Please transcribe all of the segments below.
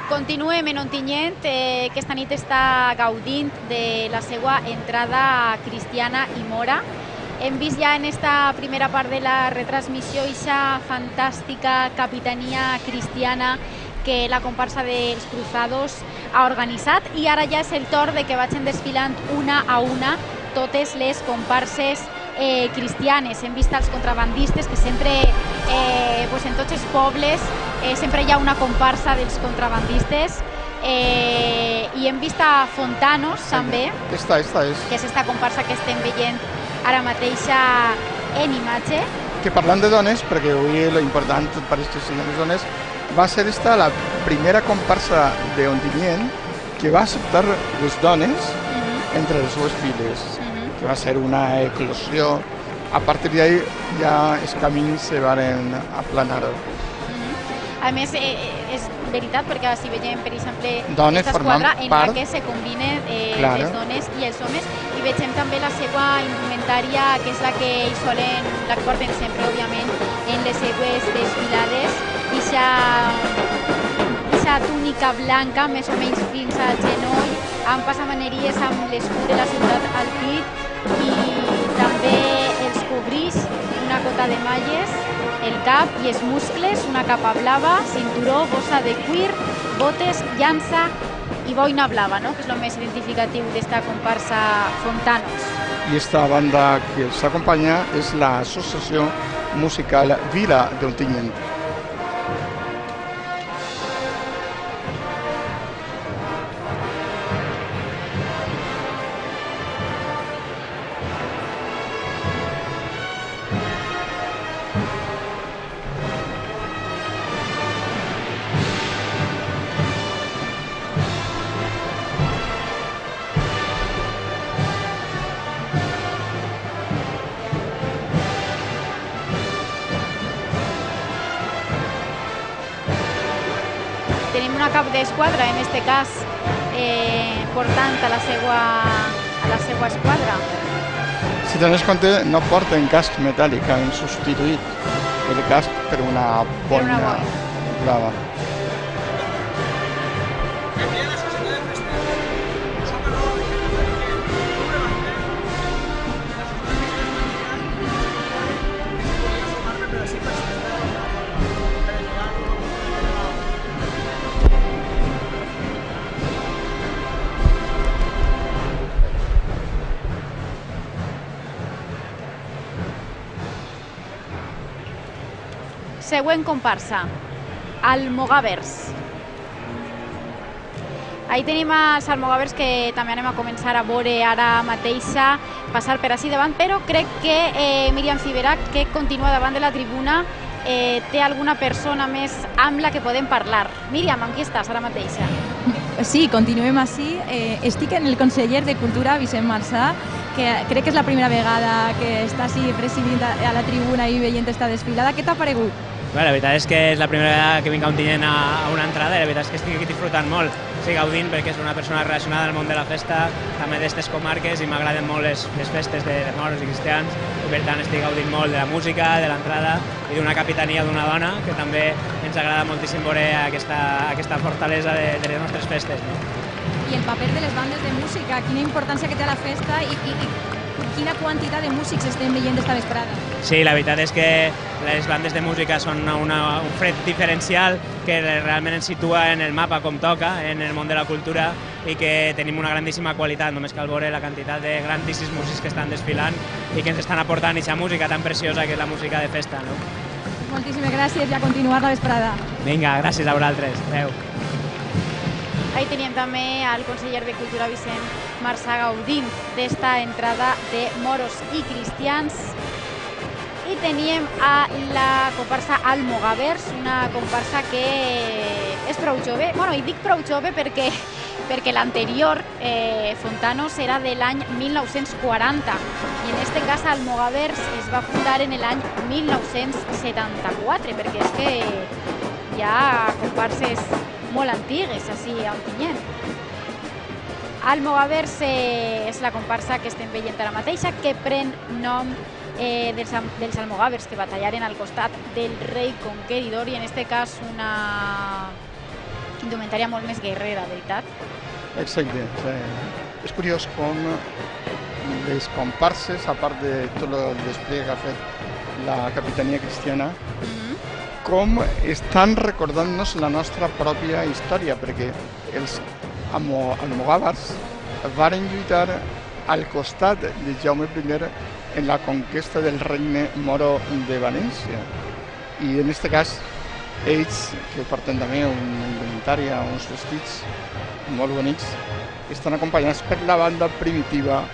Continuem en Ontinyent, que esta nit està gaudint de la seva entrada cristiana i mora. Hem vist ja en esta primera part de la retransmissió aquesta fantàstica capitania cristiana que la comparsa dels Cruzados ha organitzat, i ara ja és el torn de que vagin desfilant una a una totes les comparses cristianes. Hem vist els contrabandistes, que sempre en tots els pobles sempre hi ha una comparsa dels contrabandistes, i hem vist a Fontanos també, Esta és. que és esta comparsa que estem veient ara mateix en imatge. Que parlant de dones, perquè avui l'important per aquestes les dones, va ser esta la primera comparsa d'Ontinyent que va acceptar les dones entre les seves files, que va ser una eclosió. A partir d'ahí ja els camins se van aplanar. A més, és veritat, perquè si veiem, per exemple, Dones aquesta formant esquadra en part. la que se combinen Claro. les dones i els homes, i veiem també la seva indumentària, que és la que ells solen, la que porten sempre, òbviament, en les seues desfilades, ixa túnica blanca, més o menys fins al genoll, amb passamaneries amb l'escut de la ciutat al pit, i també els cobrix una cota de malles, el cap i els muscles, una capa blava, cinturó, bossa de cuir, botes, llança i boina blava, no? Que és el més identificatiu d'esta comparsa Fontanos. I esta banda que els acompanya és l'associació musical Vila d'Ontinyent. Tenim una cap d'esquadra, en este cas, portant a la seva esquadra. Si tens compte, no porten casc metàl·lic, han substituït el casc per una boina blava. Següent comparsa, Almogàvers. Ahí tenim els almogàvers, que també anem a començar a veure ara mateixa, passar per així davant, però crec que Míriam Ciberac, que continua davant de la tribuna, té alguna persona més amb la que podem parlar. Míriam, amb qui estàs ara mateixa? Sí, continuem així. Estic en el conseller de Cultura, Vicent Marsà, que crec que és la primera vegada que està així presidint a la tribuna i veient esta desfilada. Què t'ha paregut? Bé, la veritat és que és la primera vegada que vinc a Ontinyent a una entrada, i la veritat és que estic aquí disfrutant molt. Estic gaudint perquè és una persona relacionada al món de la festa, també d'estes comarques, i m'agraden molt les festes de moros i cristians, i per tant estic gaudint molt de la música, de l'entrada i d'una capitania d'una dona, que també ens agrada moltíssim veure aquesta fortalesa de les nostres festes. No? I el paper de les bandes de música, quina importància que té a la festa i quina quantitat de músics estem veient esta vesprada. Sí, la veritat és que les bandes de música són un fred diferencial que realment ens situa en el mapa com toca, en el món de la cultura, i que tenim una grandíssima qualitat. Només cal veure la quantitat de grandíssims músics que estan desfilant i que ens estan aportant aquesta música tan preciosa que és la música de festa. No? Moltíssimes gràcies i a continuar la vesprada. Vinga, gràcies a vosaltres. Adéu. Ahí teníem també al conseller de Cultura, Vicent Marsà, gaudint d'esta entrada de moros i cristians. I teníem a la comparsa Almogàvers, una comparsa que és prou jove. Bueno, i dic prou jove perquè l'anterior, Fontanos, era de l'any 1940, i en este cas Almogàvers es va fundar en l'any 1974, perquè és que hi ha comparses molt antigues, així a Ontinyent. Almogàvers és la comparsa que estem veient ara mateixa, que pren nom dels almogàvers que batallaren al costat del rei conqueridor, i en este cas indumentària molt més guerrera, veritat? Exacte. És curiós com les comparses, a part de tot el despliegue que ha fet la capitania cristiana, com estan recordant-nos la nostra pròpia història, perquè els almogàvers varen lluitar al costat de Jaume I en la conquesta del regne moro de València. I en aquest cas, ells, que porten també una indumentària, uns vestits molt bonics, estan acompanyats per la banda primitiva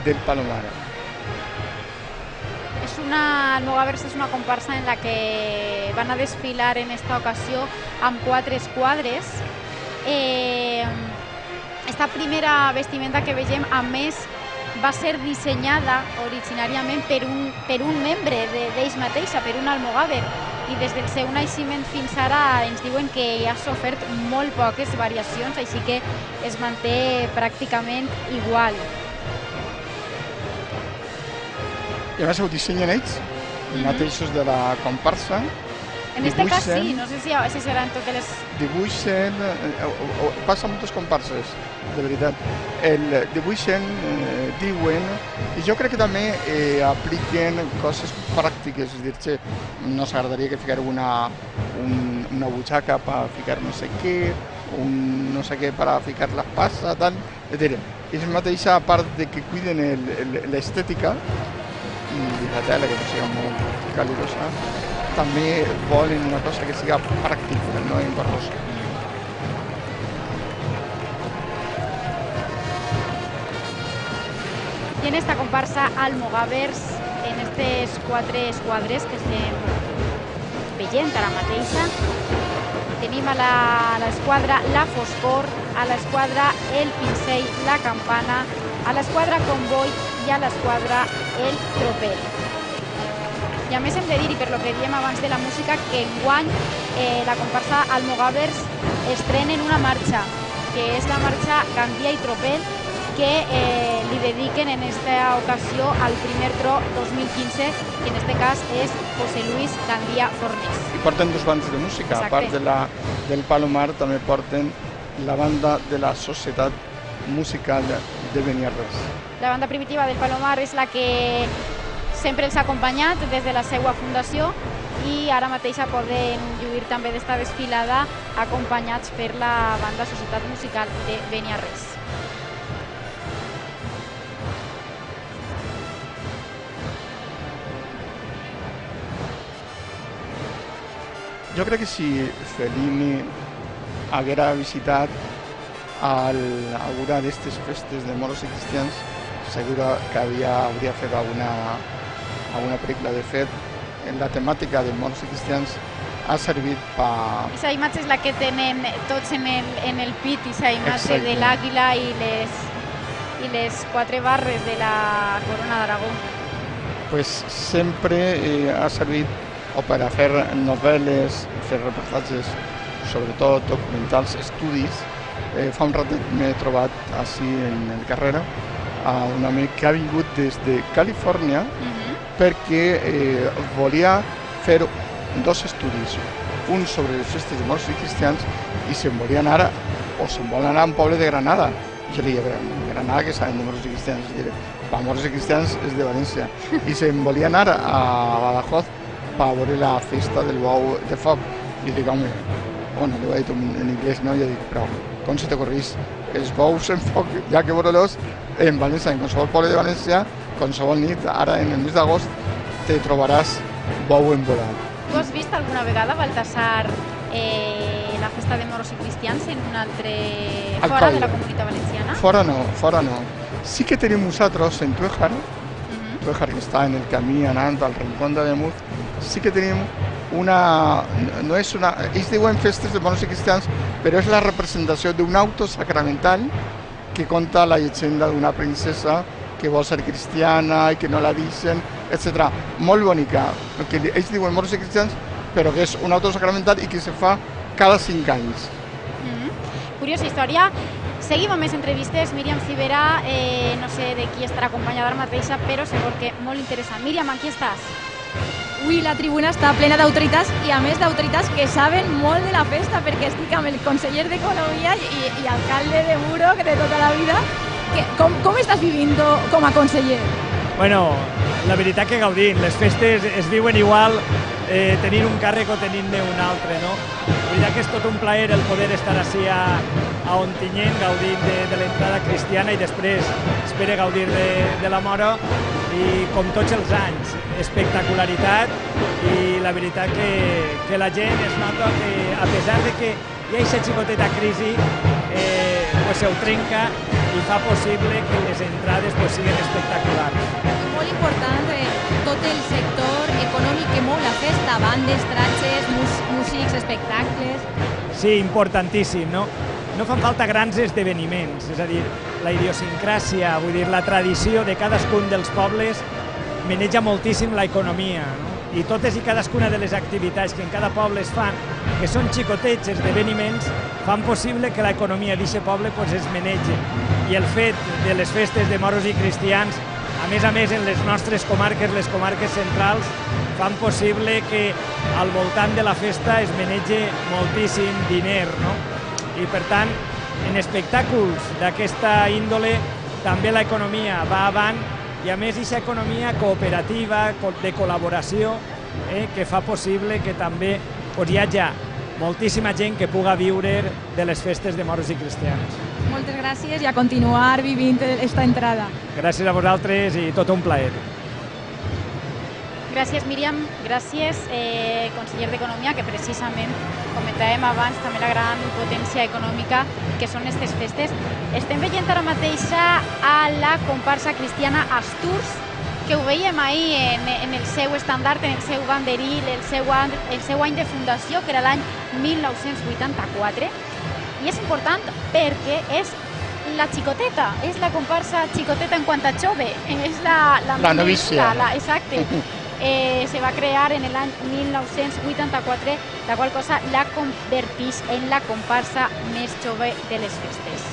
del Palomar. Almogàvers és una comparsa en la que van a desfilar en esta ocasió amb 4 esquadres. Esta primera vestimenta que vegem, a més, va ser dissenyada originàriament per un membre d'ells mateixa, per un almogàver, i des del seu naixement fins ara ens diuen que ha sofert molt poques variacions, així que es manté pràcticament igual. I a més ho dissenyen ells, mateixos de la comparsa. En este cas sí, no sé si seran totes les... Dibuixen, passa moltes comparses, de veritat. Dibuixen, diuen, i jo crec que també apliquen coses pràctiques, és a dir, no s'agradaria que ficar una butxaca per ficar no sé què, no sé què per ficar la passa, tal. És a dir, ells mateixa, a part de que cuiden l'estètica, i la tela, que no sigui molt calidosa, també volen una cosa que siga pràctica, no engorrosa. I en esta comparsa almogàvers, en estes 4 esquadres que estem veient ara mateixa, tenim a l'esquadra La Foscor, a l'esquadra El Pincell, La Campana, a l'esquadra Comboi i a l'esquadra El Tropel. I a més hem de dir, i per lo que diem abans de la música, que enguany la comparsa almogàvers estrenen una marxa, que és la marxa Gandia i Tropel, que li dediquen en esta ocasió al primer tro 2015, que en este cas és José Luis Gandia Fornés. I porten 2 bandes de música, a part del Palomar també porten la banda de la Societat Musical de Beniarrés. La banda primitiva del Palomar és la que sempre els ha acompanyat des de la seva fundació i ara mateix poden lluir també d'esta desfilada acompanyats per la banda Societat Musical de Beniarrés. Jo crec que si Fellini haguera visitat alguna d'aquestes festes de moros i cristians, segur que hauria fet alguna pel·lícula. De fet, la temàtica de moros i cristians ha servit per... Aquesta imatge és la que tenen tots en el pit, aquesta imatge de l'àguila i les 4 barres de la corona d'Aragó. Pues sempre ha servit o per a fer novel·les, fer reportatges, sobretot documentals, estudis. Fa un ratet m'he trobat així en el carrer un amic que ha vingut des de Califòrnia perquè volia fer 2 estudis, un sobre les festes de moros i cristians i se'n volia anar a un poble de Granada. Jo li deia, Granada que saben de moros i cristians? Per moros i cristians és de València. I se'n volia anar a Badajoz per veure la festa del bou de foc. I dic, home, bueno, li ho he dit en anglès, no? I he dit, però com se t'ocorrís? Els bous en foc, ja que veure-los en València, en qualsevol poble de València, qualsevol nit, ara en el mes d'agost, te trobaràs bou envolat. Tu has vist alguna vegada, Baltasar, la festa de moros i cristians en un altre... fora de la Comunitat Valenciana? Fora no. Sí que tenim nosaltres en Tuéjar, Tuéjar que està en el camí anant al Rincón de Ademuz, sí que tenim una... no és una... ells diuen festes de moros i cristians, però és la representació d'un auto sacramental que conta la llegenda d'una princesa que vol ser cristiana i que no la deixen, etc. Molt bonica, que ells diuen moros i cristians, però que és un auto sacramental i que se fa cada 5 anys. Curiosa història. Seguim amb més entrevistes. Míriam Civera, no sé de qui estarà acompanyada ara mateixa, però segur que molt interessant. Míriam, aquí estàs. avui la tribuna està plena d'autoritats i a més d'autoritats que saben molt de la festa perquè estic amb el conseller d'Economia i alcalde de Muro de tota la vida. Com estàs vivint com a conseller? Bueno, la veritat que gaudint, les festes es viuen igual tenint un càrrec o tenint-ne un altre, no? La veritat que és tot un plaer el poder estar així a Ontinyent gaudint de l'entrada cristiana i després espera gaudir de la Mora i com tots els anys, espectacularitat i la veritat que la gent es nota que a pesar de que hi ha aquesta xicoteta crisi pues se ho trenca i fa possible que les entrades pues siguin espectaculars. Molt important tot el sector econòmic que mou la festa, bandes, tratges, músics, espectacles... Sí, importantíssim, no? No fan falta grans esdeveniments, és a dir, la idiosincràsia, vull dir, la tradició de cadascun dels pobles maneja moltíssim l'economia, no? I totes i cadascuna de les activitats que en cada poble es fan, que són xicotets esdeveniments, fan possible que l'economia d'aquest poble pues, es manegi. I el fet de les festes de moros i cristians, a més, en les nostres comarques, les comarques centrals, fan possible que al voltant de la festa es manegi moltíssim diner, no? I per tant, en espectacles d'aquesta índole també l'economia va avant i a més aquesta economia cooperativa, de col·laboració, que fa possible que també hi hagi moltíssima gent que puga viure de les festes de moros i cristians. Moltes gràcies i a continuar vivint esta entrada. Gràcies a vosaltres i tot un plaer. Gràcies, Míriam. Gràcies, conseller d'Economia, que precisament comentàvem abans també la gran potència econòmica que són aquestes festes. Estem veient ara mateix a la comparsa cristiana Asturs, que ho veiem ahir en el seu estandard, en el seu banderil, el seu any de fundació, que era l'any 1984. I és important perquè és la xicoteta, és la comparsa xicoteta en quant a jove, és la novícia. Exacte. Se va crear en l'any 1984, la qual cosa la converteix en la comparsa més jove de les festes.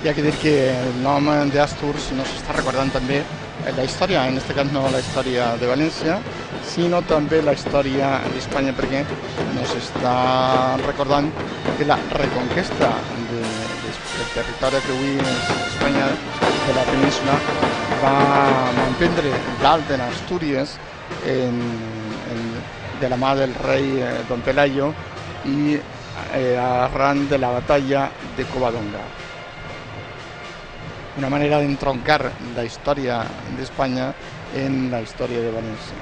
Hi ha que dir que el nom d'Asturs no s'està recordant també la història, en aquest cas no la història de València, sinó també la història d'Espanya, perquè nos està recordant que la reconquesta del territori que avui és Espanya, de la península, va emprendre dalt en Astúries de la mà del rei Don Pelayo i arran de la batalla de Covadonga. Una manera d'entroncar la història d'Espanya en la història de València.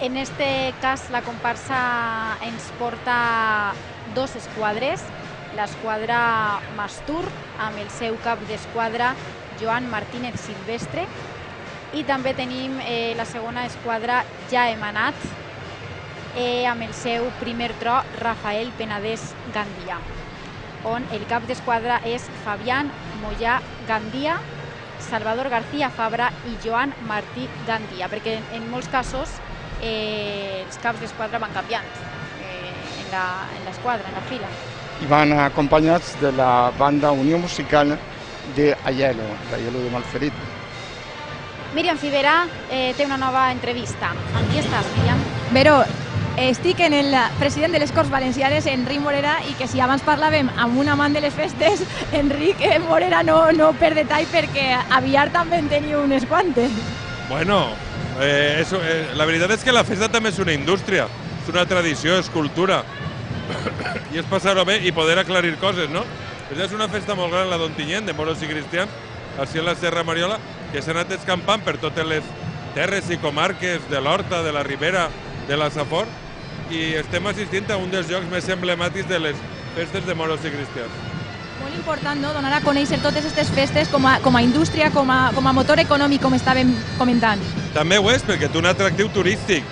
En este cas, la comparsa ens porta dos esquadres, l'esquadra Mastur, amb el seu cap d'esquadra Joan Martínez Silvestre, i també tenim la segona esquadra Ja Emanat, amb el seu primer tro Rafael Penedès Gandia, on el cap d'esquadra és Fabián Moyà Gandia, Salvador García Fabra i Joan Martí Gandia, perquè en molts casos els caps d'esquadra van canviant en l'esquadra, en la fila. I van acompanyats de la banda Unió Musical d'Aielo, d'Aielo de Malferit. Míriam Fibera té una nova entrevista. Amb qui estàs, Míriam? Vero, estic en el president de les Corts Valencianes, Enric Morera, i que si abans parlàvem amb un amant de les festes, Enric Morera no per detall perquè aviat també en teniu unes quantes. Bueno, la veritat és que la festa també és una indústria, és una tradició, és cultura, i és passar-ho bé i poder aclarir coses, no? És una festa molt gran, la d'Ontinyent, de moros i cristians, així a la Serra Mariola, que s'ha anat escampant per totes les terres i comarques de l'Horta, de la Ribera, de la Safor, i estem assistint a un dels llocs més emblemàtics de les festes de moros i cristians. Molt important, no?, donar a conèixer totes aquestes festes com a indústria, com a motor econòmic, com estàvem comentant. També ho és, perquè té un atractiu turístic,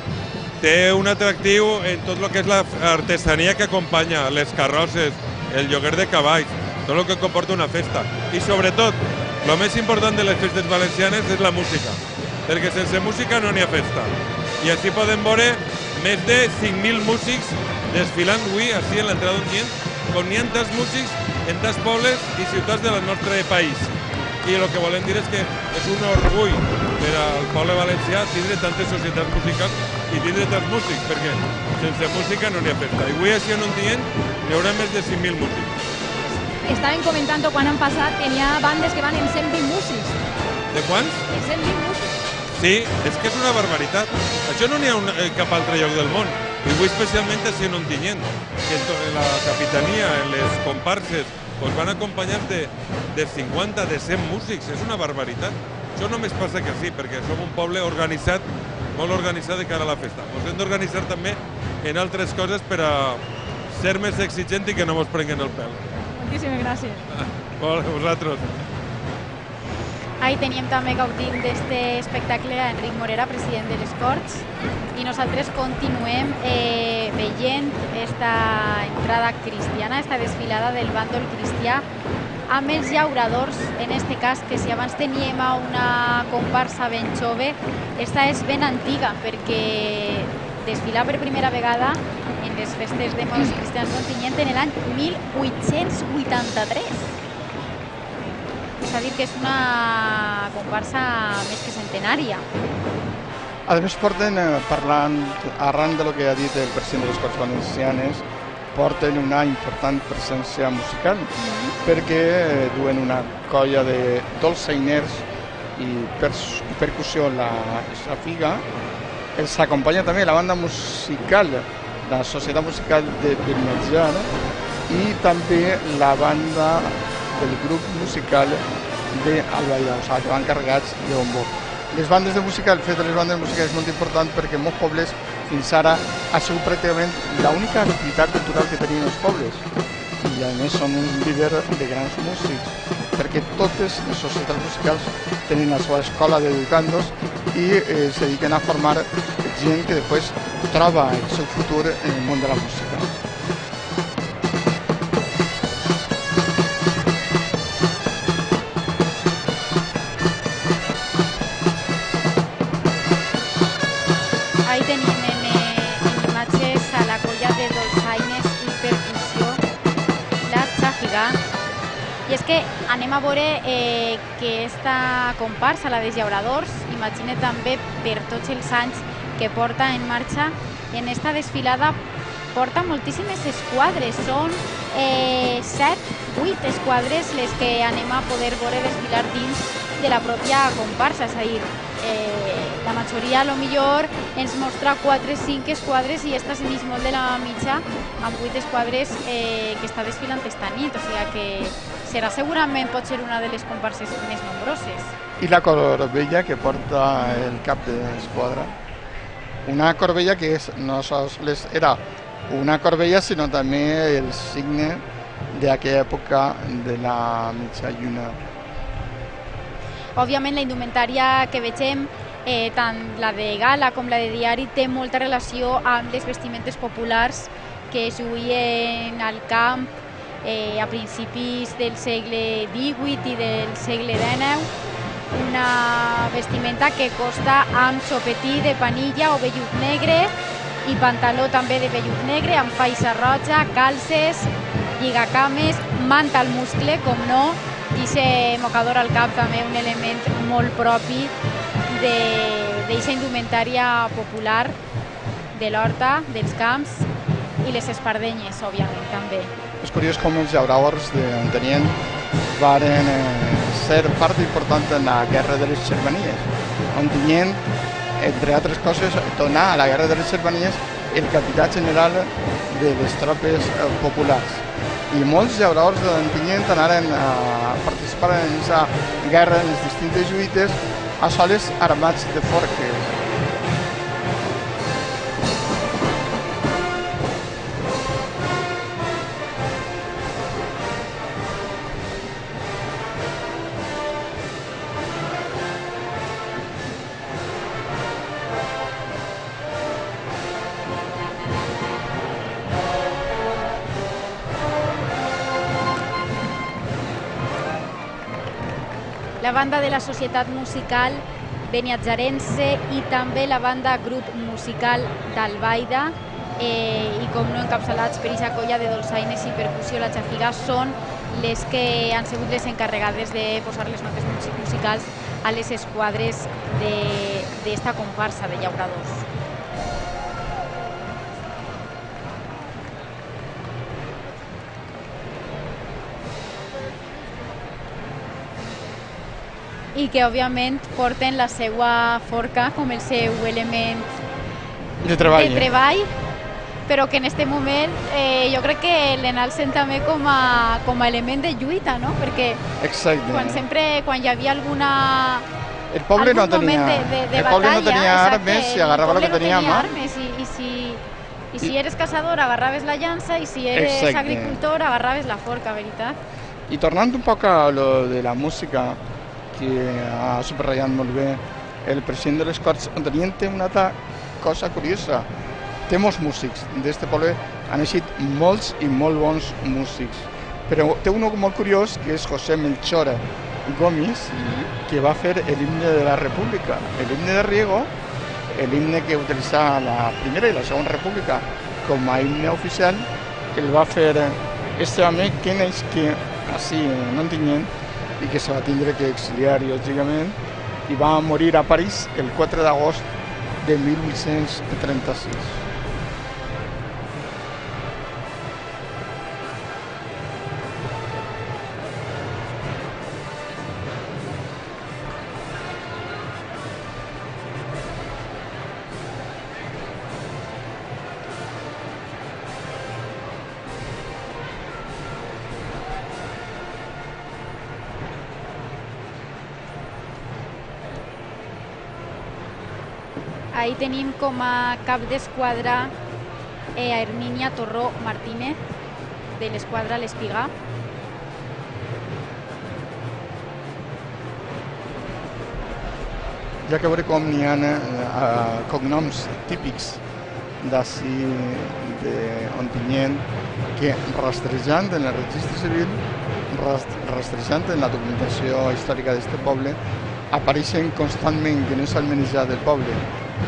té un atractiu en tot el que és l'artesania que acompanya, les carrosses, el lloguer de cavalls, tot el que comporta una festa. I sobretot, el més important de les festes valencianes és la música, perquè sense música no n'hi ha festa. I així podem veure més de 5.000 músics desfilant avui, així en l'entrada d'Ontinyent, com n'hi ha tants músics en tants pobles i ciutats del nostre país. I el que volem dir és que és un orgull per al poble valencià tindre tantes societats musicals i tindre tants músics, perquè sense música no n'hi ha festa. I avui així en Ontinyent hi haurà més de 5.000 músics. Estaven comentant quan han passat que n'hi ha bandes que van en 120 músics. De quants? En 120 músics. Sí, és que és una barbaritat. Això no n'hi ha cap altre lloc del món. I avui especialment així en Ontinyent, que en la capitania, en les comparses, van acompanyats de 50, de 100 músics. És una barbaritat. Això només passa que sí, perquè som un poble organitzat, molt organitzat de cara a la festa. Ens hem d'organitzar també en altres coses per a ser més exigents i que no ens prenguen el pèl. Moltíssimes gràcies. Vosaltres. Ahí teníem també gaudint d'aquest espectacle a Enric Morera, president de les Corts, i nosaltres continuem veient esta entrada cristiana, esta desfilada del bàndol cristià, amb els llauradors, en este cas, que si abans teníem una comparsa ben jove, esta és ben antiga, perquè desfilar per primera vegada en les festes de moros i cristians d'Ontinyent en l'any 1883. És a dir, que és una comparsa més que centenària. A més, porten, parlant, arran de lo que ha dit el president de les Corts Valencianes, porten una important presència musical, perquè duen una colla de dolçainers i percussió la Safiga. Els acompanya també la banda musical, la Societat Musical de Beniatjar, i també la banda del grup musical d'Albaida, o sigui, que van carregats de bombo. Les bandes de música, el fet de les bandes de música és molt important perquè en molts pobles fins ara ha sigut pràcticament l'única activitat cultural que tenien els pobles. I a més són un líder de grans músics, perquè totes les societats musicals tenen la seva escola d'educandos i es dediquen a formar gent que després troba el seu futur en el món de la música. Ahí tenim en imatges a la colla de dolçaines i percussió, la Safiga. I és que anem a veure que esta comparsa, la dels llauradors, imagina també per tots els anys que porta en marxa en esta desfilada, porta moltíssimes esquadres, són 7-8 esquadres les que anem a poder veure desfilar dins de la pròpia comparsa, és a dir, la majoria a lo millor ens mostra 4-5 esquadres i esta s'enix molt de la mitja amb 8 esquadres que està desfilant esta nit, o sigui que serà segurament pot ser una de les comparses més nombroses. I la corbella que porta el cap d'esquadra, una corbella que no sols era una corbella sinó també el signe d'aquella època de la mitja lluna. Òbviament la indumentària que vegem, tant la de gala com la de diari, té molta relació amb les vestimentes populars que es duien al camp a principis del segle XVIII i del segle XIX, una vestimenta que costa amb sopetí de panilla o vellut negre i pantaló també de vellut negre amb faixa roja, calces, lligacames, manta al muscle, com no, i aquest mocador al cap també un element molt propi d'aquesta indumentària popular de l'horta, dels camps i les espardenyes, òbviament, també. És curiós com els llauradors d'Ontinyent van ser part important en la Guerra de les Xervanies. Ontinyent, entre altres coses, donà a la Guerra de les Xervanies el capità general de les tropes populars. I molts llauradors d'Ontinyent anaren a participar en aquesta guerra en les distintes lluites a soles armats de forques. La banda de la Societat Musical Beniatjarense i també la banda grup musical d'Albaida i com no encapçalats per aquesta colla de dolçaines i percussió la Safiga són les que han sigut les encarregades de posar les notes musicals a les esquadres d'esta comparsa de llauradors. I que, òbviament, porten la seva forca com el seu element de treball, però que en aquest moment jo crec que l'enalcen també com a element de lluita, no? Perquè quan hi havia alguna... El poble no tenia armes i agarrava el que tenia a mà. I si eres caçador agarraves la llança i si eres agricultor agarraves la forca, veritat? I tornant un poc a lo de la música, que ha subratllat molt bé el president de les Corts, Ontinyent té una altra cosa curiosa. Té molts músics. D'este poble han eixit molts i molt bons músics. Però té un molt curiós, que és José Melchor Gómez, que va fer l'himne de la República. L'himne de Riego, l'himne que utilitzava la Primera i la Segona República com a himne oficial, el va fer este home que neix així en Ontinyent i que se va tindre que exiliar, lògicament, i va morir a París el 4 d'agost de 1836. Ahí tenim com a cap d'esquadra a Hermínia Torró Martínez, de l'esquadra L'Espigà. Ja que veure com n'hi ha cognoms típics d'ací d'Ontinyent que rastrejant en el registre civil, rastrejant en la documentació històrica d'aquest poble, apareixen constantment que no és el menjar del poble.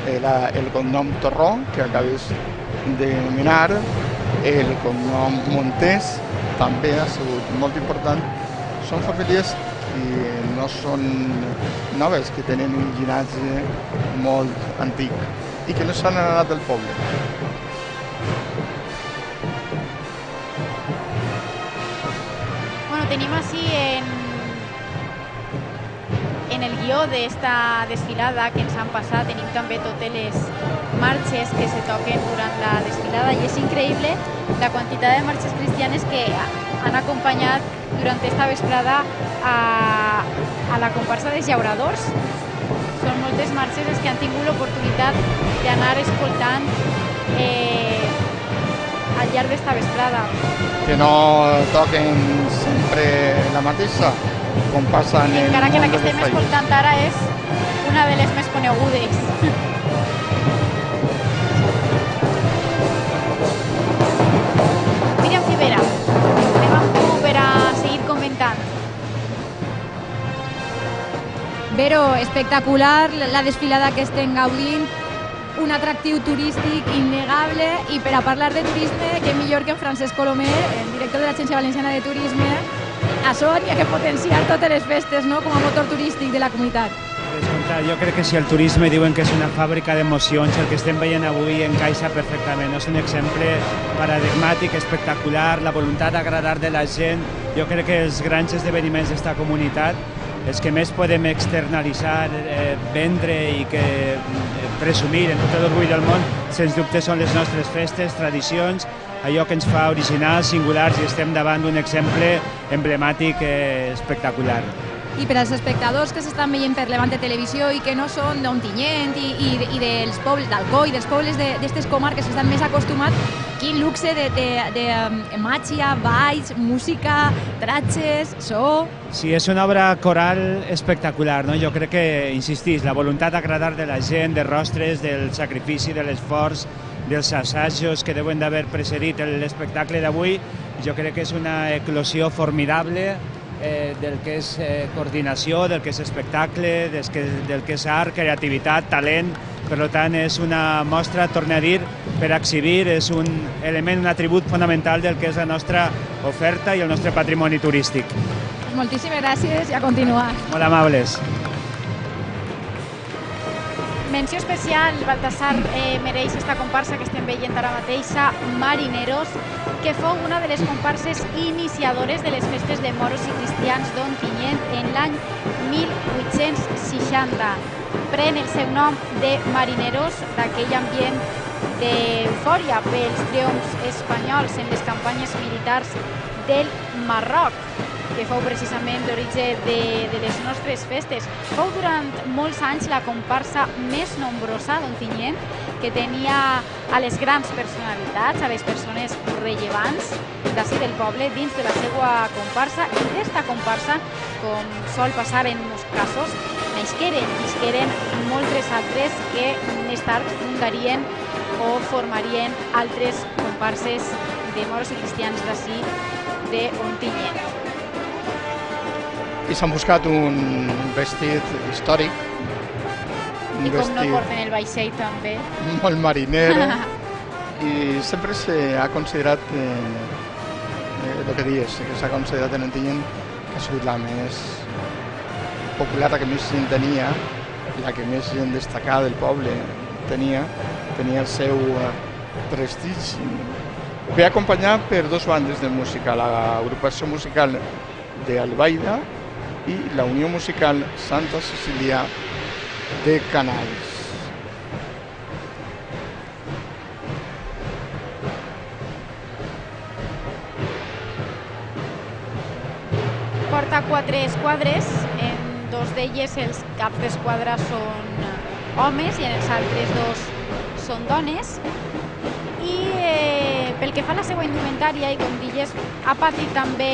El cognom Torró, que acabes de mirar, el cognom Montés, també ha sigut molt important. Són famílies que no són noves, que tenen un llinatge molt antic i que no s'han anat del poble. Bueno, tenim així en el guió d'esta desfilada que ens han passat, tenim també totes les marxes que se toquen durant la desfilada i és increïble la quantitat de marxes cristianes que han acompanyat durant esta vesprada a la comparsa dels llauradors. Són moltes marxes les que han tingut l'oportunitat d'anar escoltant al llarg d'esta vesprada. Que no toquen sempre la mateixa, com passa en el encara que la món que dels estem països. escoltant ara és una de les més conegudes. Míriam Fibera, anem amb tu per a seguir comentant. Vero, espectacular la desfilada que estem gaudint, un atractiu turístic innegable, i per a parlar de turisme, que millor que en Francesc Colomer, el director de l'Agència Valenciana de Turisme. A Son hi ha que potenciar totes les festes, no?, com a motor turístic de la comunitat. Jo crec que si el turisme diuen que és una fàbrica d'emocions, el que estem veient avui encaixa perfectament. És un exemple paradigmàtic, espectacular, la voluntat d'agradar de la gent. Jo crec que els grans esdeveniments d'esta comunitat, els que més podem externalitzar, vendre i presumir en tot l'orgull del món, sens dubte són les nostres festes, tradicions, allò que ens fa originals, singulars, i estem davant d'un exemple emblemàtic espectacular. I per als espectadors que s'estan veient per Levante Televisió i que no són d'Ontinyent i dels pobles d'Alcoi, dels pobles d'aquestes comarques que estan més acostumats, quin luxe de màgia, balls, música, tratges, so... Sí, és una obra coral espectacular, no? Jo crec que, insistís, la voluntat d'agradar de la gent, de rostres, del sacrifici, de l'esforç, dels assajos que deuen d'haver precedit l'espectacle d'avui, jo crec que és una eclosió formidable del que és coordinació, del que és espectacle, del que és art, creativitat, talent, Per tant, és una mostra, torno a dir, per exhibir, és un element, un atribut fonamental del que és la nostra oferta i el nostre patrimoni turístic. Moltíssimes gràcies i a continuar. Molt amables. Menció especial, Baltasar, mereix esta comparsa que estem veient ara mateixa, Marineros, que fou una de les comparses iniciadores de les festes de moros i cristians d'Ontinyent en l'any 1860. Pren el seu nom de Marineros d'aquell ambient d'eufòria pels triomfs espanyols en les campanyes militars del Marroc, que fou precisament l'origen de les nostres festes. Fou durant molts anys la comparsa més nombrosa d'Ontinyent, que tenia a les grans personalitats, a les persones rellevants d'ací del poble, dins de la seva comparsa, i d'esta comparsa, com sol passar en molts casos, isqueren moltes altres que més tard fundarien o formarien altres comparses de moros i cristians d'ací d'Ontinyent. I s'han buscat un vestit històric, I com no porten el vaixell també. molt marinero, i sempre s'ha considerat, el que dius, que s'ha considerat en Ontinyent que ha sigut la més popular, la que més gent tenia, la que més gent destacada del poble tenia el seu prestigi. Ve acompanyat per dos bandes de música, l'agrupació musical d'Albaida i la Unió Musical Santa Cecília de Canals. Porta 4 esquadres, en 2 d'elles els caps d'esquadra són homes i en els altres 2 són dones. I pel que fa a la seva indumentària, i com digues, ha patit també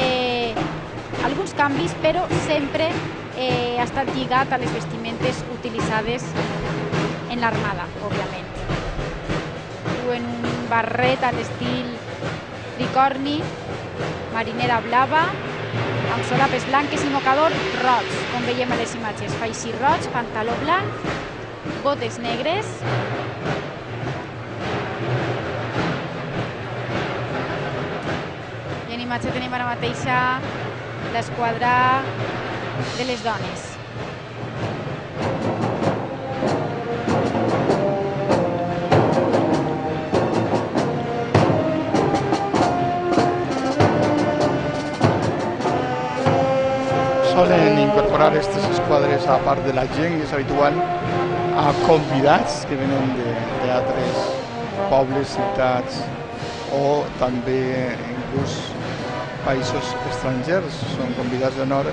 alguns canvis, però sempre ha estat lligat a les vestimentes utilitzades en l'armada, òbviament. Duen un barret a l'estil tricorni, marinera blava, amb solapes blanques i mocador roig, com veiem a les imatges. Faixí roig, pantaló blanc, botes negres. I en imatge tenim ara mateixa l'esquadra de les dones. Solen incorporar aquestes esquadres, a part de la gent, que és habitual, a convidats que venen d'altres pobles, ciutats o també inclús països estrangers. Són convidats d'honor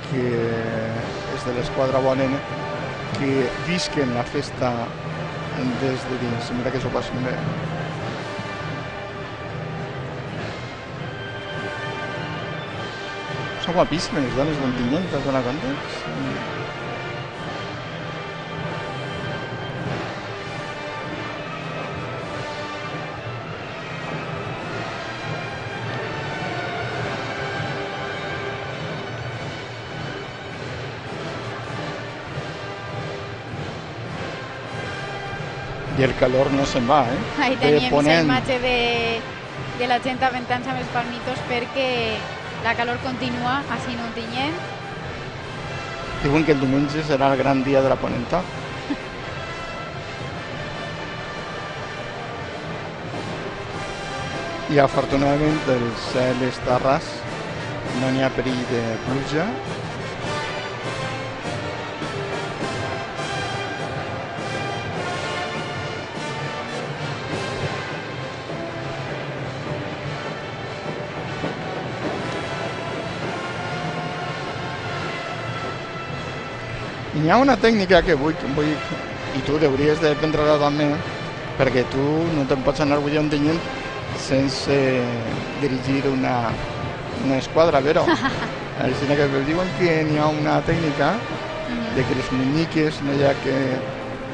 que és de l'esquadra Bonen, que visquen la festa des de dins. Mira que s'ho passen bé. Són guapíssimes les dones d'Ontinyent, t'has donat compte? I el calor no se'n va, eh? Ahí teníem la imatge de la gent aventant-se amb els palmitos perquè la calor continua així en Ontinyent. Diuen que el diumenge serà el gran dia de la ponenta. I afortunadament el cel està ras, no n'hi ha perill de pluja. Hi ha una tècnica que vull, i tu hauries d'aprendre-la també, perquè tu no te'n pots anar avui a Ontinyent sense dirigir una esquadra, però així que diuen que hi ha una tècnica de que les muñeques no hi ha que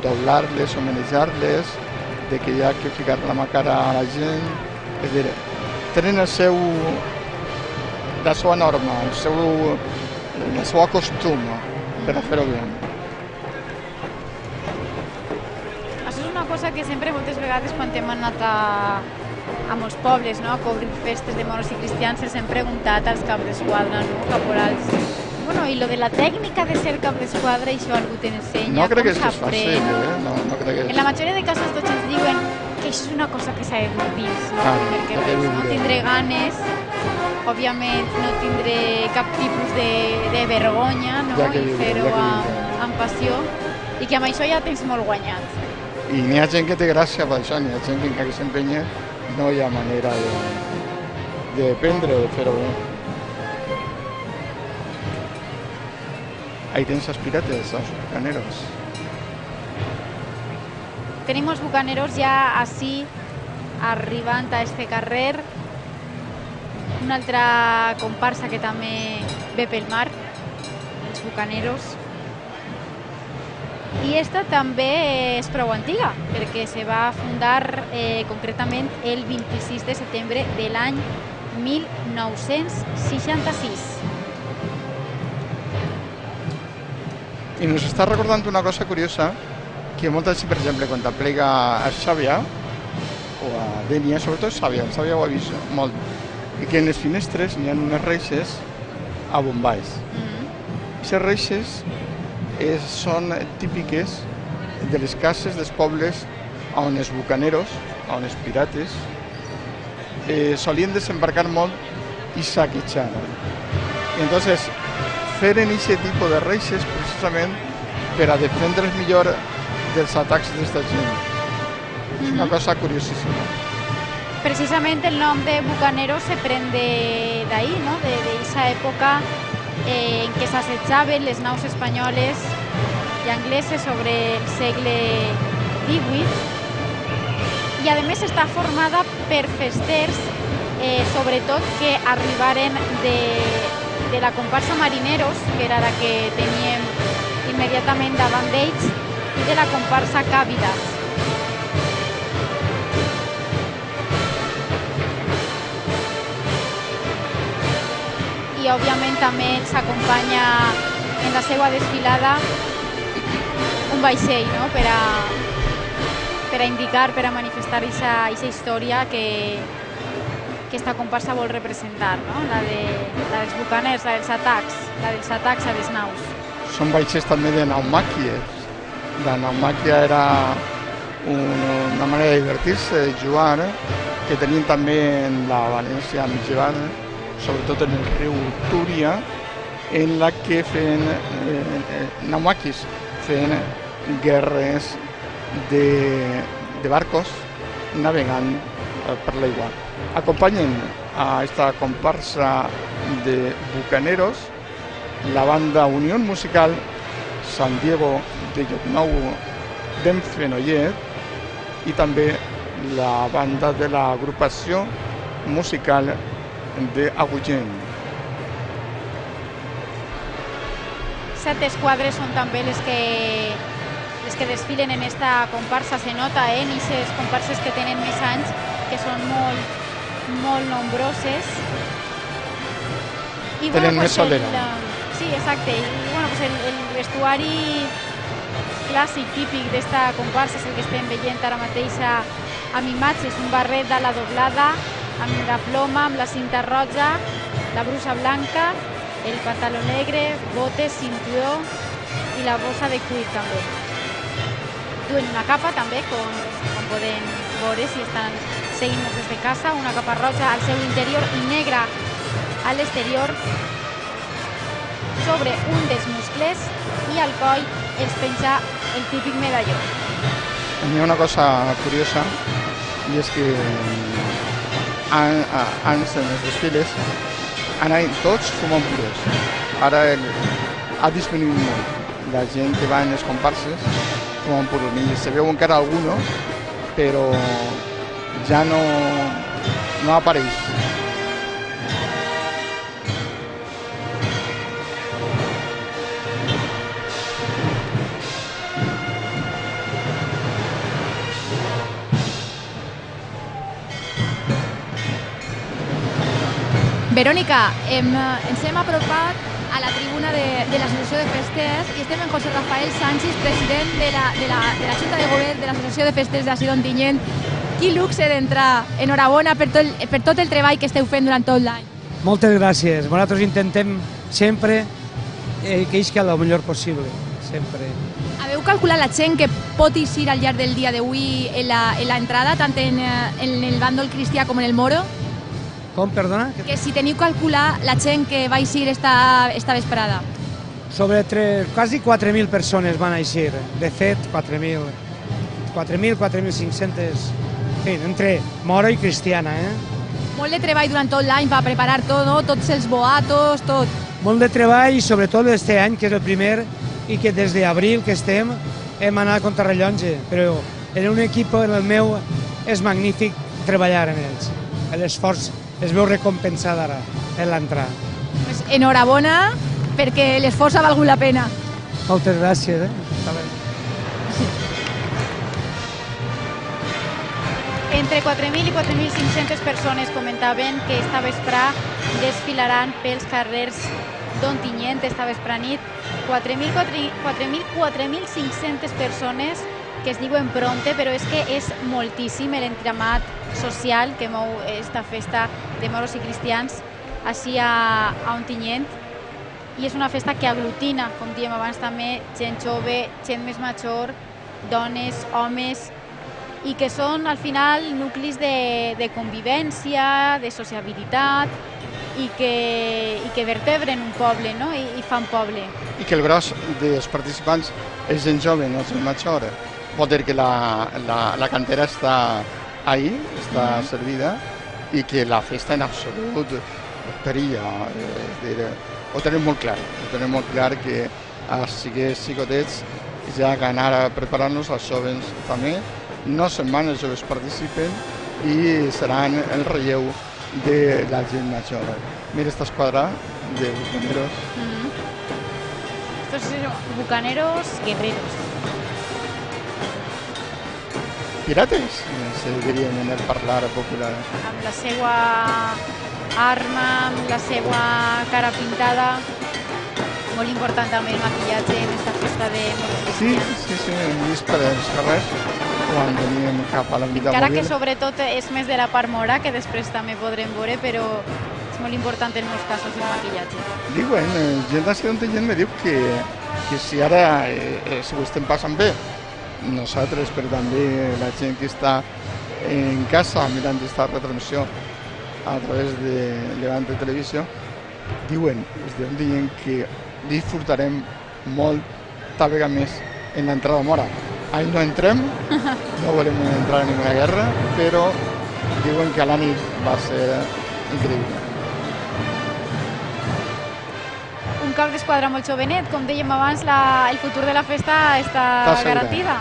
doblar-les o manejar-les, de que hi ha que ficar la mà cara a la gent, és a dir, tenen la seva norma, el seu costum per a fer-ho bé. cosa que sempre, moltes vegades, quan hem anat a molts pobles, no?, a cobrir festes de moros i cristians, els hem preguntat als caps d'esquadra, no?, caporals. Bueno, i lo de la tècnica de ser cap d'esquadra, això algú t'ensenya? No crec que com és fàcil, no crec que és... En la majoria de casos tots ens diuen que això és una cosa que s'ha de dur dins, no? Perquè no tindré ganes, òbviament no tindré cap tipus de vergonya, no? I fer-ho amb passió, i que amb això ja tens molt guanyat. I n'hi ha gent que té gràcia per això, n'hi ha gent que encara que s'empenya no hi ha manera d'aprendre o de fer-ho bé. Ahí tens els pirates, els bucaneros. Tenim els bucaneros ja així, arribant a este carrer. Una altra comparsa que també ve pel mar, els bucaneros. I esta també és prou antiga, perquè se va fundar concretament el 26 de setembre de l'any 1966. I nos està recordant una cosa curiosa, que molta gent, per exemple, quan t'aplega a Xàbia, o a Dénia, sobretot Xàbia, el Xàbia ho ha vist molt, i que en les finestres n'hi ha unes reixes a bombais. Aquestes reixes són típiques de les cases dels pobles on els bucaneros, on els pirates, solien desembarcar molt i saquejar. Entonces, feren aquest tipus de reixes precisament per a defendre's millor dels atacs d'esta gent. És una cosa curiosíssima. Precisament el nom de bucanero se pren d'ahí, no? D'eixa època en què s'assetjaven les naus espanyoles i angleses sobre el segle XVIII, i a més està formada per festers, sobretot que arribaren de la comparsa Marineros, que era la que teníem immediatament davant d'ells, i de la comparsa Càvidas. I òbviament també ens acompanya en la seva desfilada un vaixell, no?, per a indicar, per a manifestar aquesta història que aquesta comparsa vol representar, no?, la dels bucaners, la dels atacs a les naus. Són vaixells també de naumàquies. La naumàquia era una manera de divertir-se, de jugar, que tenien també en la València mitjana, sobretot en el riu Túria, en la que feien naumàquis, feien guerres de barcos navegant per l'aigua. Acompanyen a esta comparsa de bucaneros la banda Unión Musical San Diego de Llocnou d'en Fenollet i també la banda de l'agrupació musical d'Agullent. 7 esquadres són també les que desfilen en esta comparsa. Se nota en aquestes comparses que tenen més anys, que són molt nombroses. I, tenen més solera. Sí, exacte. I el vestuari clàssic, típic d'esta comparsa és el que estem veient ara mateix amb imatges. Un barret d'ala doblada, amb la ploma, amb la cinta roja, la brusa blanca, el pantaló negre, botes, cinturó i la bossa de cuir també. Duen una capa també, com podem veure si estan seguint-nos des de casa, una capa roja al seu interior i negra a l'exterior. Sobre un dels muscles i al coll els penja el típic medalló. Hi ha una cosa curiosa, i és que abans en els desfiles anaven tots fumant pures. Ara ha disminuït molt la gent que va en les comparses fumant pures. I se veu encara alguns, però ja no apareix. Verònica, ens hem apropat a la la tribuna de l'Associació de Festes i estem amb José Rafael Sánchez, president de la Junta de Govern de l'Associació de Festes d'Ací d'Ontinyent. Quin luxe d'entrar. Enhorabona per tot el treball que esteu fent durant tot l'any. Moltes gràcies. Nosaltres intentem sempre que isca el millor possible, sempre. Haveu calculat la gent que pot eixir al llarg del dia d'avui en l'entrada, tant en el bàndol cristià com en el moro? Com, perdona? Que si teniu calculat la gent que va eixir esta vesprada. Sobre quasi 4.000 persones van eixir. De fet, 4.000, 4.500, entre moro i cristiana, Molt de treball durant tot l'any per preparar tot, no? Tots els boatos, tot. Molt de treball i sobretot aquest any, que és el primer, i que des d'abril que estem hem anat a contrarrellotge, però en un equip, en el meu, és magnífic treballar en ells. L'esforç es veu recompensat ara en l'entrada. Pues enhorabona perquè l'esforç ha valgut la pena. Moltes gràcies. Entre 4.000 i 4.500 persones comentaven que esta vesprà desfilaran pels carrers d'Ontinyent esta vesprà-nit. 4.500 persones que es diuen pronte, però és que és moltíssim l'entramat social que mou esta festa de moros i cristians així a Ontinyent. I és una festa que aglutina, com diem abans també, gent jove, gent més major, dones, homes, i que són al final nuclis de convivència, de sociabilitat i que vertebren un poble, no? I fan poble. I que el gros dels participants és gent jove, no és gent major. Pot dir que la cantera està ahí, està servida, i que la festa en absolut perilla. Ho tenim molt clar que siguin xicotets ja que anar a preparar-nos, els joves també, no se'n van, els joves participen i seran el relleu de la gent major. Mira esta esquadra de bucaneros. Estos son bucaneros guerreros. Pirates, se dirien en el parlar popular. Amb la seva arma, amb la seva cara pintada. Molt important també el maquillatge en aquesta festa de moros cristians. Sí, hem vist per els carrers quan veníem cap a la vida Encara mòbil. que sobretot és més de la part mora, que després també podrem veure, però és molt important en molts casos el maquillatge. Diuen, gent d'ací d'Ontinyent me diu que si ara si ho estem passant bé, nosaltres, però també la gent que està en casa mirant aquesta retransmissió a través de Levante Televisió, diuen, els d'Ontinyent, que disfrutarem molta vegada més en l'entrada mora. Ahí no entrem, no volem entrar en ninguna guerra, però diuen que a la nit va ser increïble. Un cap d'esquadra molt jovenet, com dèiem abans, el futur de la festa està garantida.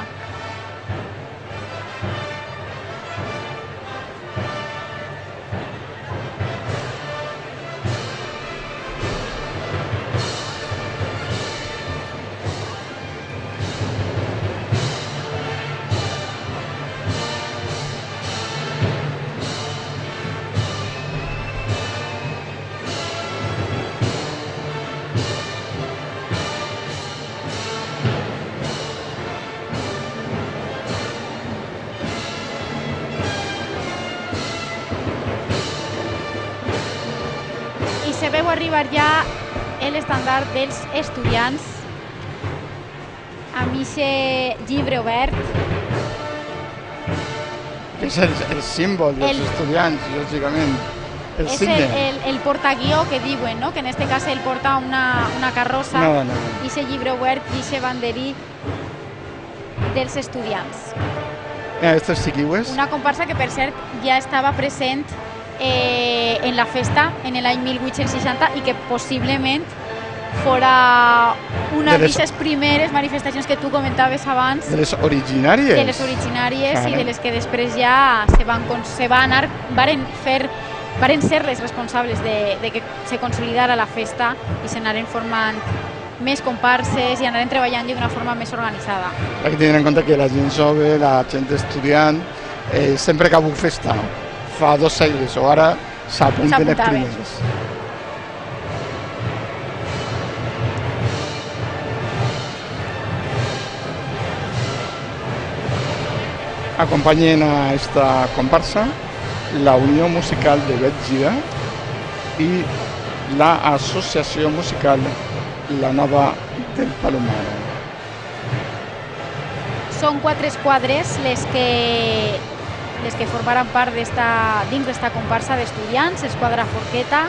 Se veu arribar ja l'estandard dels estudiants amb aquest llibre obert. És el símbol dels estudiants, lògicament, el signe. És el portaguió que diuen, no? Que en aquest cas ell porta una carrossa i aquest llibre obert i aquest banderí dels estudiants. Estos siquiues. Una comparsa que, per cert, ja estava present en la festa en l'any 1860 i que possiblement fora una de les primeres manifestacions que tu comentaves abans. De les originàries. De les originàries i de les que després ja varen ser les responsables de que se consolidara la festa i se anaren formant més comparses i anaren treballant d'una forma més organitzada. Hay que tenir en compte que la gent jove, la gent estudiant, sempre que ha hagut festa, fa 2 segles o ara s'apunten els primers. Acompañen a esta comparsa la Unión Musical de Bèlgica y la Asociación Musical La Nova del Palomar. Són 4 esquadres les que formaran part dins d'esta comparsa d'estudiants: esquadra Forqueta,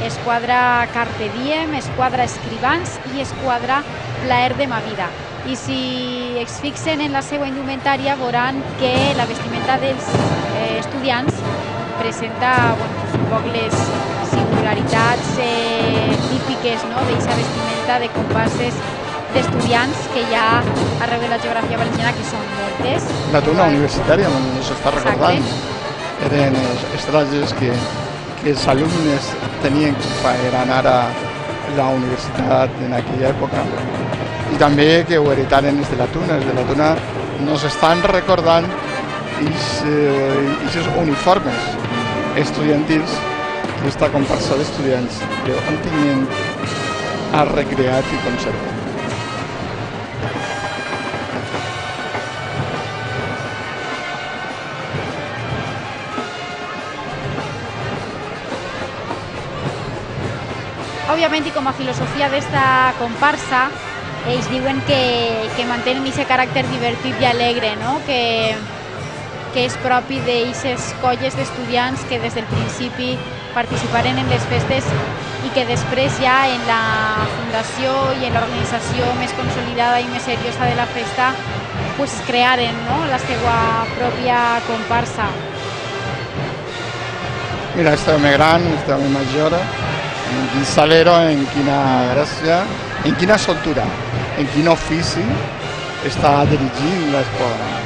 esquadra Carpe Diem, esquadra Escrivans i esquadra Plaer de ma vida. I si es fixen en la seva indumentària veuran que la vestimenta dels estudiants presenta un poc les singularitats típiques d'aquesta vestimenta de comparses d'estudiants que hi ha arreu de la geografia valenciana, que són moltes. La tuna universitària, no s'està recordant. Eren els trajes que els alumnes tenien per anar a la universitat en aquella època. I també que ho heretaren els de la tuna. Els de la tuna nos estan recordant aquests uniformes estudiantils d'esta comparsa d'estudiants que Ontinyent ha recreat i conservat. Òbviament, i com a filosofia d'esta comparsa, ells diuen que mantenen aquest caràcter divertit i alegre, que és propi d'aquestes colles d'estudiants que des del principi participaren en les festes i que després ja en la fundació i en l'organització més consolidada i més seriosa de la festa pues crearen la seva pròpia comparsa. Mira, este home gran, este home major, en quin salero, en quina gràcia, en quina soltura, en quin ofici està dirigint l'esquadra.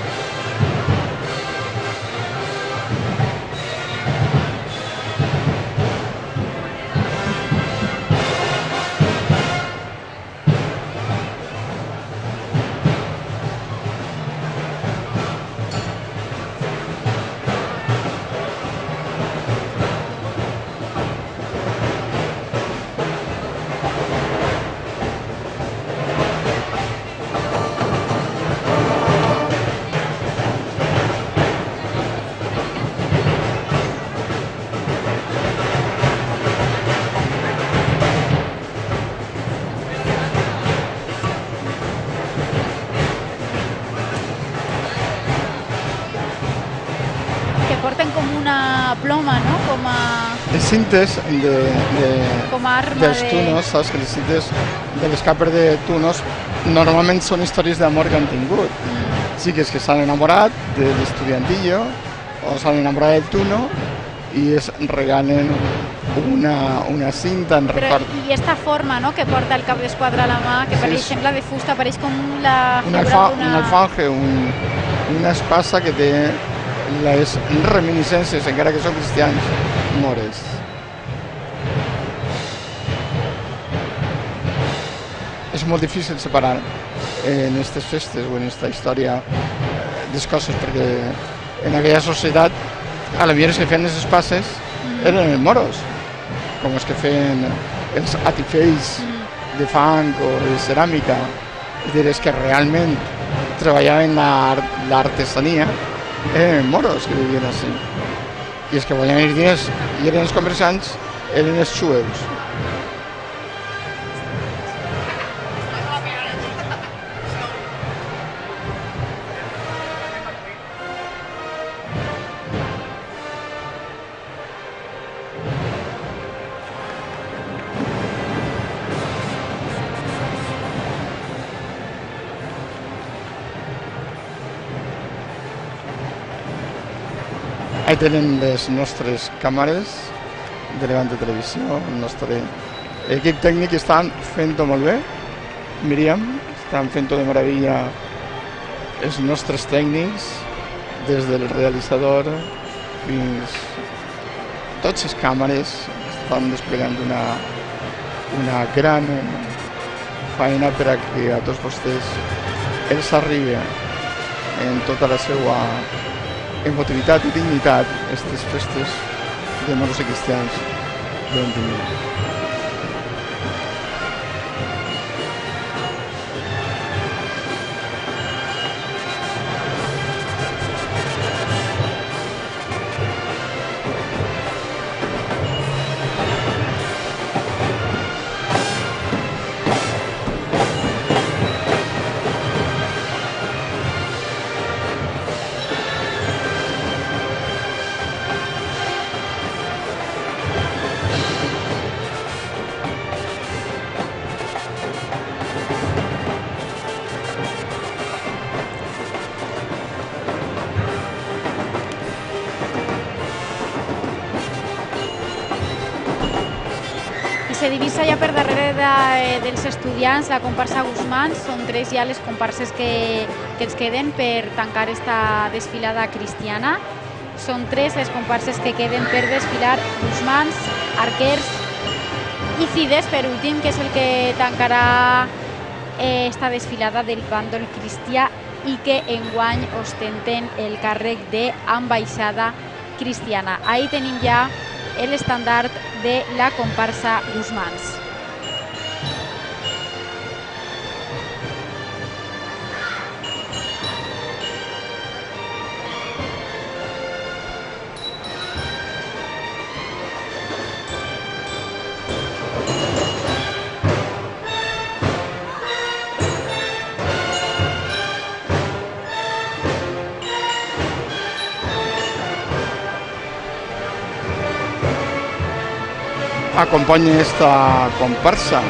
Porten com una ploma, com a... Les cintes com a arma dels tunos, saps que les cintes de les capes de tunos normalment són històries d'amor que han tingut. Xiques que s'han enamorat de l'estudiantillo o s'han enamorat del tuno i es regalen una cinta en record. I aquesta forma que porta el cap d'esquadra a la mà, que pareix, sembla de fusta, pareix com la figura un alfanje, una espasa que té les reminiscències, encara que són cristians, mores. És molt difícil separar en aquestes festes o en aquesta història les coses, perquè en aquella societat a la millor els que feien les espases eren els moros, com els que feien els atifells de fang o de ceràmica. És dir, és que realment treballaven l'artesania, eren moros que vivien així. I els que guanyaven els diners i eren els comerciants eren els jueus. Ahí tenen les nostres càmeres de Levante Televisió, el nostre equip tècnic estan fent-ho molt bé. Míriam, estan fent-ho de meravella els nostres tècnics, des del realitzador fins tots les càmeres estan desplegant una gran feina per a que a tots vostès els arribi en tota la seva emotivitat i dignitat aquestes festes de moros i cristians d'Ontinyent. se divisa ja per darrere dels estudiants, la comparsa Guzmans. Són 3 ja les comparses que ens queden per tancar esta desfilada cristiana. Són 3 les comparses que queden per desfilar: Guzmans, Arquers i Cides, per últim, que és el que tancarà esta desfilada del bàndol cristià i que enguany ostenten el càrrec d'ambaixada cristiana. Ahí tenim ja l'estandard de la comparsa Guzmans. Acompaña esta comparsa,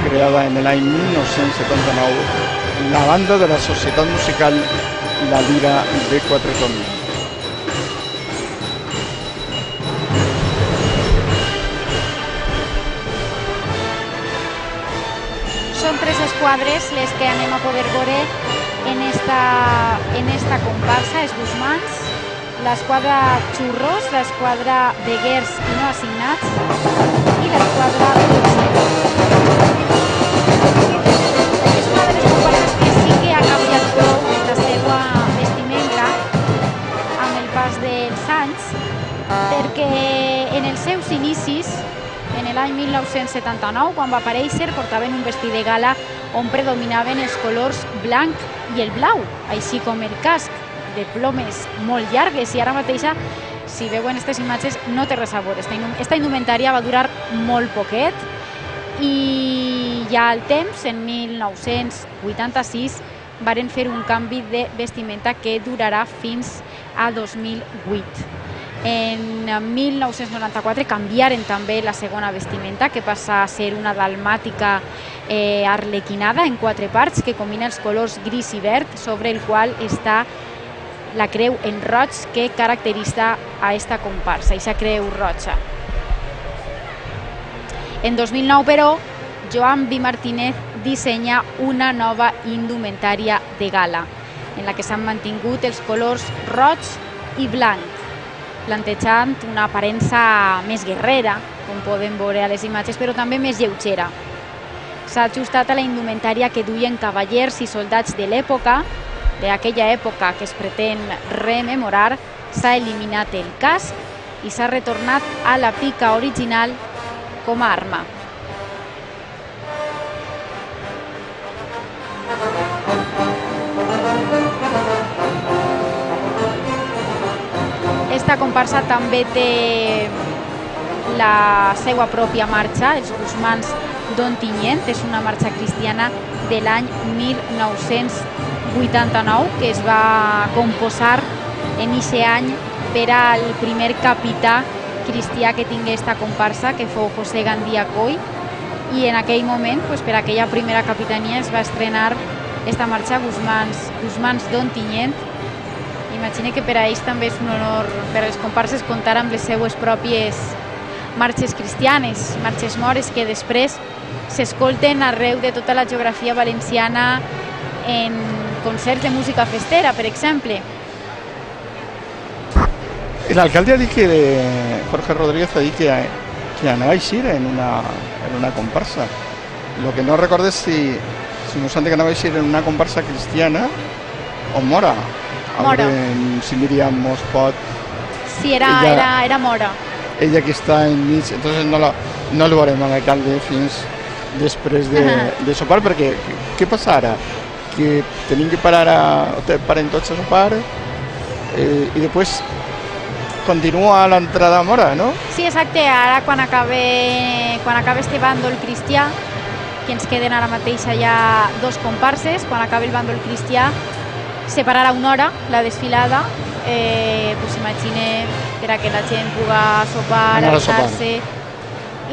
creada en el año 1979, la banda de la Sociedad Musical La Lira de Quatretonda. Són 3 esquadres les que anem a poder veure en esta comparsa, és Guzmans, l'esquadra Xurros, l'esquadra Veguers i no assignats i l'esquadra Dulce. És una de les comparses que sí que ha canviat prou la seva vestimenta amb el pas dels anys, perquè en els seus inicis, en l'any 1979, quan va aparèixer, portaven un vestit de gala on predominaven els colors blanc i el blau, així com el casc de plomes molt llargues, i ara mateixa, si veuen aquestes imatges, no té res a veure. Esta indumentària va durar molt poquet i ja al temps, en 1986, varen fer un canvi de vestimenta que durarà fins a 2008. En 1994 canviaren també la segona vestimenta, que passa a ser una dalmàtica arlequinada en 4 parts, que combina els colors gris i verd, sobre el qual està la creu en roig que caracteritza a esta comparsa, aquesta creu roja. En 2009, però, Joan Vi Martínez dissenya una nova indumentària de gala, en la que s'han mantingut els colors roig i blanc, plantejant una aparença més guerrera, com podem veure a les imatges, però també més lleugera. S'ha ajustat a la indumentària que duien cavallers i soldats de l'època, d'aquella època que es pretén rememorar. S'ha eliminat el casc i s'ha retornat a la pica original com a arma. Esta comparsa també té la seva pròpia marxa, els Guzmans d'Ontinyent. És una marxa cristiana de l'any 1989 que es va composar en aquest any per al primer capità cristià que tingué esta comparsa, que fou José Gandía Coll, i en aquell moment, per aquella primera capitania, es va estrenar esta marxa Guzmans d'Ontinyent. Imagine que per a ells també és un honor, per a les comparses, comptar amb les seues pròpies marxes cristianes, marxes mores, que després s'escolten arreu de tota la geografia valenciana en concerts de música festera, per exemple. El alcalde ha dit que Jorge Rodríguez ha dit que anava a eixir en una comparsa. Lo que no recordo és si no s'han de que anava a eixir en una comparsa cristiana o mora. Mora. Si Míriam mos pot... Sí, era mora. Ella que està enmig, entonces no lo veurem a l'alcalde fins després de sopar, perquè què passa ara? Que tenim que parem tots a sopar i després continua l'entrada a Mora, no? Sí, exacte. Ara quan acabe este bàndol cristià, que ens queden ara mateix ja 2 comparses, quan acabi el bàndol cristià separarà una hora la desfilada, imagine per a que la gent pugui sopar, alçar-se,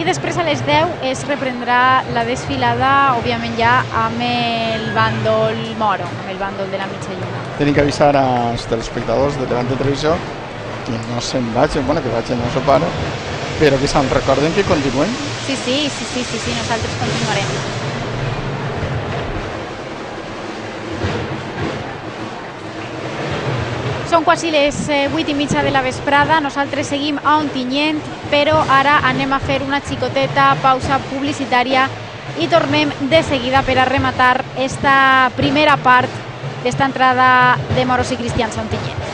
i després a les 10 es reprendrà la desfilada, òbviament ja amb el bàndol moro, amb el bàndol de la mitja lluna. Tenim que avisar als telespectadors de Levante Televisió que no se'n vagin, que vagin a sopar, però que se'n recorden que continuen. Sí, nosaltres continuarem. Són quasi les 8:30 de la vesprada, nosaltres seguim a Ontinyent, però ara anem a fer una xicoteta pausa publicitària i tornem de seguida per a rematar esta primera part d'esta entrada de moros i cristians a Ontinyent.